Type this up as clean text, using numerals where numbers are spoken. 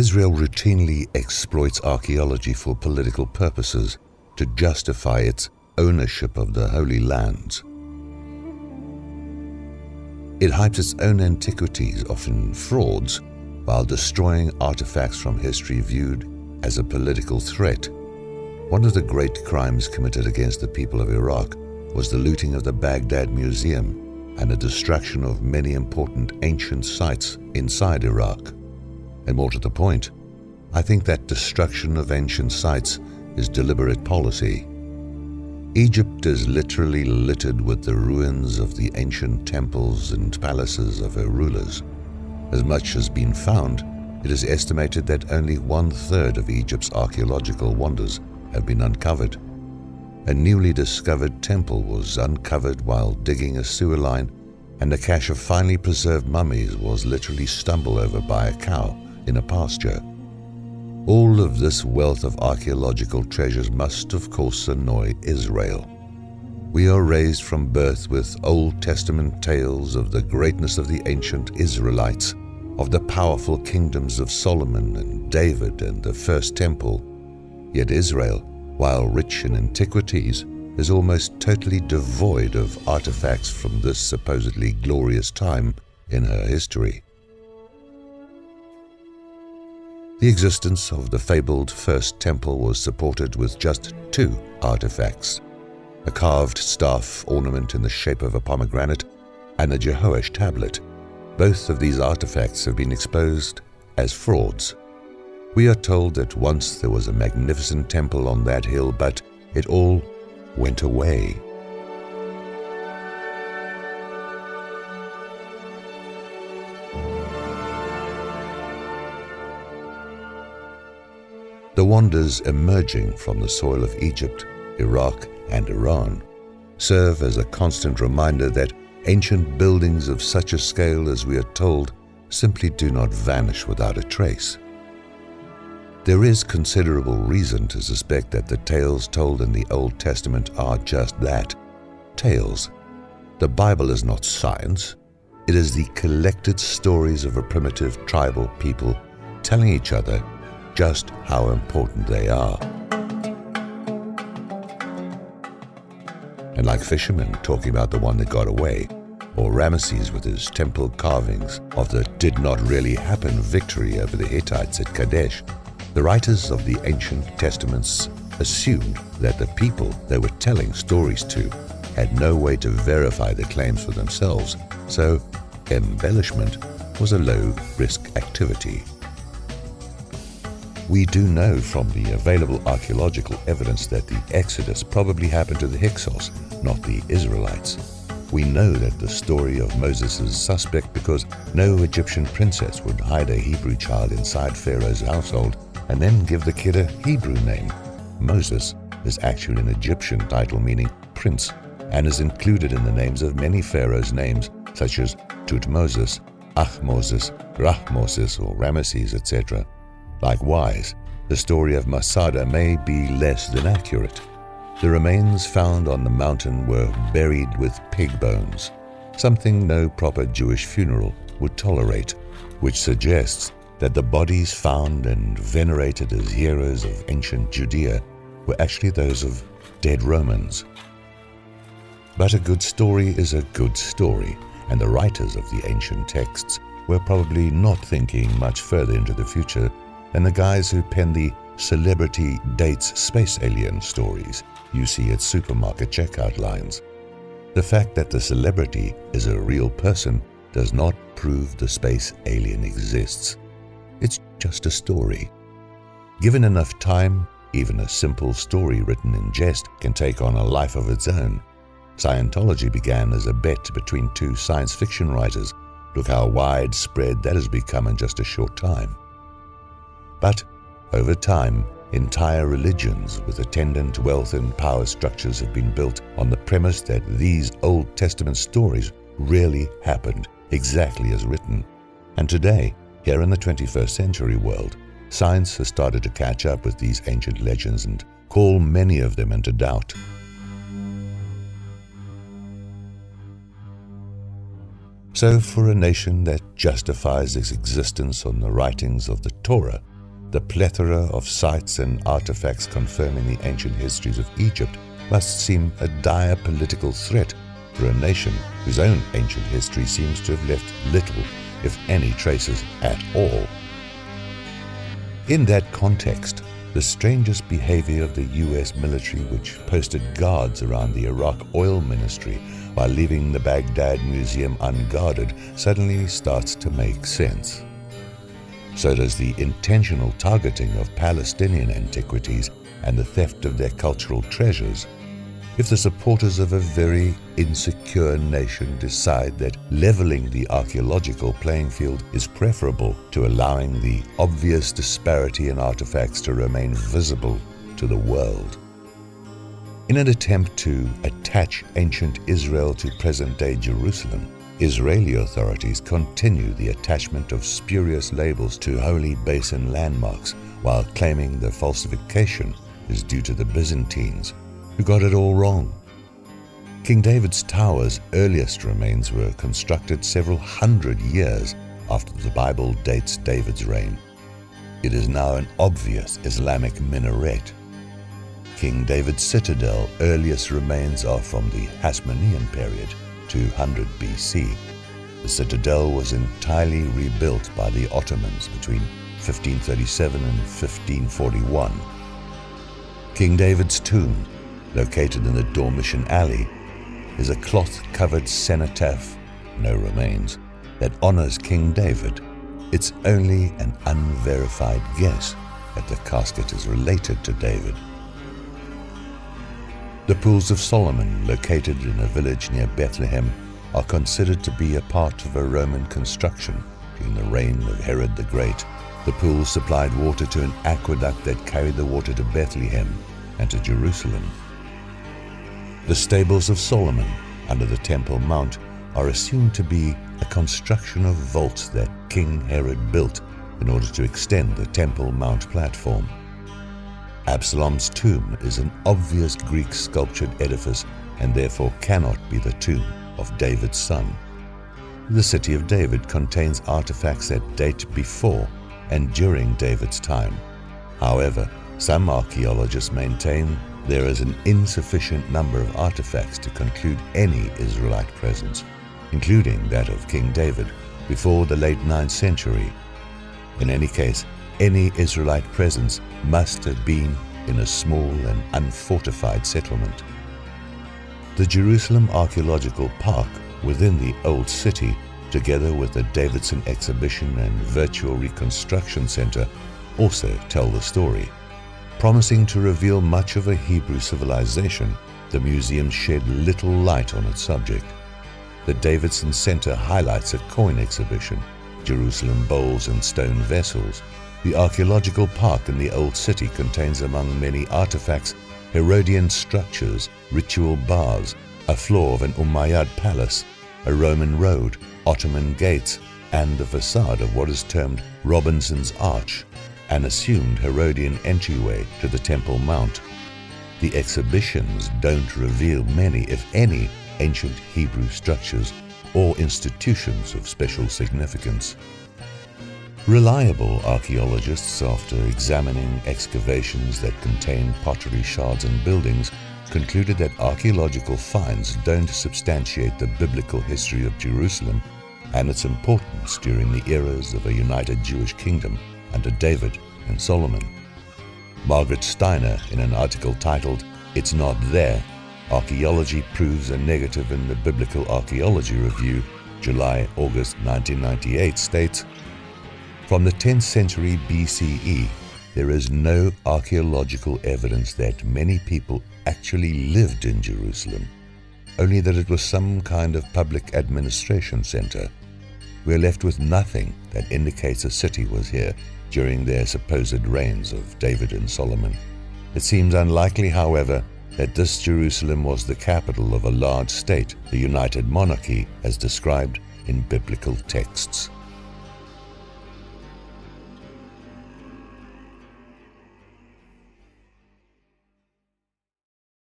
Israel routinely exploits archaeology for political purposes to justify its ownership of the Holy Lands. It hypes its own antiquities, often frauds, while destroying artifacts from history viewed as a political threat. One of the great crimes committed against the people of Iraq was the looting of the Baghdad Museum and the destruction of many important ancient sites inside Iraq. And more to the point, I think that destruction of ancient sites is deliberate policy. Egypt is literally littered with the ruins of the ancient temples and palaces of her rulers. As much has been found, it is estimated that only 1/3 of Egypt's archaeological wonders have been uncovered. A newly discovered temple was uncovered while digging a sewer line, and a cache of finely preserved mummies was literally stumbled over by a cow in a pasture. All of this wealth of archaeological treasures must, of course, annoy Israel. We are raised from birth with Old Testament tales of the greatness of the ancient Israelites, of the powerful kingdoms of Solomon and David and the First Temple. Yet Israel, while rich in antiquities, is almost totally devoid of artifacts from this supposedly glorious time in her history. The existence of the fabled First Temple was supported with just 2 artifacts: a carved staff ornament in the shape of a pomegranate and a Jehoash tablet. Both of these artifacts have been exposed as frauds. We are told that once there was a magnificent temple on that hill, but it all went away. The wonders emerging from the soil of Egypt, Iraq, and Iran serve as a constant reminder that ancient buildings of such a scale as we are told simply do not vanish without a trace. There is considerable reason to suspect that the tales told in the Old Testament are just that, tales. The Bible is not science. It is the collected stories of a primitive tribal people telling each other just how important they are. And like fishermen talking about the one that got away, or Ramesses with his temple carvings of the did not really happen victory over the Hittites at Kadesh, the writers of the ancient testaments assumed that the people they were telling stories to had no way to verify the claims for themselves, so embellishment was a low-risk activity. We do know from the available archaeological evidence that the Exodus probably happened to the Hyksos, not the Israelites. We know that the story of Moses is suspect because no Egyptian princess would hide a Hebrew child inside Pharaoh's household and then give the kid a Hebrew name. Moses is actually an Egyptian title meaning prince and is included in the names of many pharaohs' names such as Tutmosis, Ahmoses, Rahmoses or Ramesses, etc. Likewise, the story of Masada may be less than accurate. The remains found on the mountain were buried with pig bones, something no proper Jewish funeral would tolerate, which suggests that the bodies found and venerated as heroes of ancient Judea were actually those of dead Romans. But a good story is a good story, and the writers of the ancient texts were probably not thinking much further into the future than the guys who pen the celebrity dates space alien stories you see at supermarket checkout lines. The fact that the celebrity is a real person does not prove the space alien exists. It's just a story. Given enough time, even a simple story written in jest can take on a life of its own. Scientology began as a bet between 2 science fiction writers. Look how widespread that has become in just a short time. But over time, entire religions with attendant wealth and power structures have been built on the premise that these Old Testament stories really happened exactly as written. And today, here in the 21st century world, science has started to catch up with these ancient legends and call many of them into doubt. So for a nation that justifies its existence on the writings of the Torah, The plethora of sites and artifacts confirming the ancient histories of Egypt must seem a dire political threat for a nation whose own ancient history seems to have left little, if any, traces at all. In that context, the strangest behavior of the US military, which posted guards around the Iraq oil ministry while leaving the Baghdad Museum unguarded, suddenly starts to make sense. So does the intentional targeting of Palestinian antiquities and the theft of their cultural treasures. If the supporters of a very insecure nation decide that leveling the archaeological playing field is preferable to allowing the obvious disparity in artifacts to remain visible to the world. In an attempt to attach ancient Israel to present-day Jerusalem, Israeli authorities continue the attachment of spurious labels to holy basin landmarks while claiming the falsification is due to the Byzantines, who got it all wrong. King David's tower's earliest remains were constructed several hundred years after the Bible dates David's reign. It is now an obvious Islamic minaret. King David's citadel earliest remains are from the Hasmonean period, 200 BC. The citadel was entirely rebuilt by the Ottomans between 1537 and 1541. King David's tomb, located in the Dormition Alley, is a cloth-covered cenotaph, no remains, that honors King David. It's only an unverified guess that the casket is related to David. The Pools of Solomon, located in a village near Bethlehem, are considered to be a part of a Roman construction during the reign of Herod the Great. The pools supplied water to an aqueduct that carried the water to Bethlehem and to Jerusalem. The Stables of Solomon, under the Temple Mount, are assumed to be a construction of vaults that King Herod built in order to extend the Temple Mount platform. Absalom's tomb is an obvious Greek sculptured edifice and therefore cannot be the tomb of David's son. The city of David contains artifacts that date before and during David's time. However, some archaeologists maintain there is an insufficient number of artifacts to conclude any Israelite presence, including that of King David, before the late 9th century. In any case, any Israelite presence must have been in a small and unfortified settlement. The Jerusalem Archaeological Park within the Old City, together with the Davidson Exhibition and Virtual Reconstruction Center, also tell the story. Promising to reveal much of a Hebrew civilization, the museum shed little light on its subject. The Davidson Center highlights a coin exhibition, Jerusalem bowls and stone vessels. The archaeological park in the Old City contains, among many artifacts, Herodian structures, ritual baths, a floor of an Umayyad palace, a Roman road, Ottoman gates, and the facade of what is termed Robinson's Arch, an assumed Herodian entryway to the Temple Mount. The exhibitions don't reveal many, if any, ancient Hebrew structures or institutions of special significance. Reliable archaeologists, after examining excavations that contain pottery shards and buildings, concluded that archaeological finds don't substantiate the biblical history of Jerusalem and its importance during the eras of a united Jewish kingdom under David and Solomon. Margaret Steiner, in an article titled "It's Not There, Archaeology Proves a Negative in the Biblical Archaeology Review," July-August 1998, states, "From the 10th century BCE, there is no archaeological evidence that many people actually lived in Jerusalem, only that it was some kind of public administration center. We are left with nothing that indicates a city was here during their supposed reigns of David and Solomon. It seems unlikely, however, that this Jerusalem was the capital of a large state, the United Monarchy, as described in biblical texts."